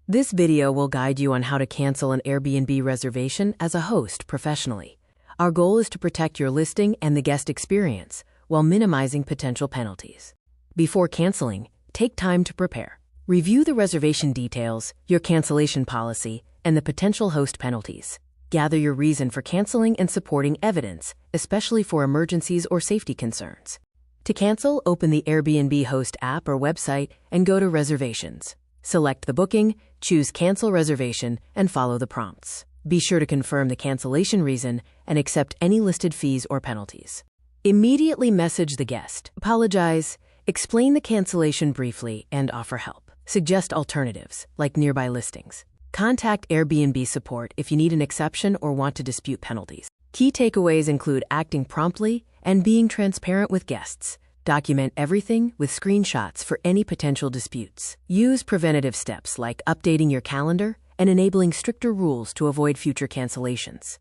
This video will guide you on how to cancel an Airbnb reservation as a host professionally. Our goal is to protect your listing and the guest experience while minimizing potential penalties. Before canceling, take time to prepare. Review the reservation details, your cancellation policy, and the potential host penalties. Gather your reason for canceling and supporting evidence, especially for emergencies or safety concerns. To cancel, open the Airbnb host app or website and go to Reservations. Select the booking, choose Cancel Reservation, and follow the prompts. Be sure to confirm the cancellation reason and accept any listed fees or penalties. Immediately message the guest. Apologize, explain the cancellation briefly, and offer help. Suggest alternatives, like nearby listings. Contact Airbnb support if you need an exception or want to dispute penalties. Key takeaways include acting promptly and being transparent with guests. Document everything with screenshots for any potential disputes. Use preventative steps like updating your calendar and enabling stricter rules to avoid future cancellations.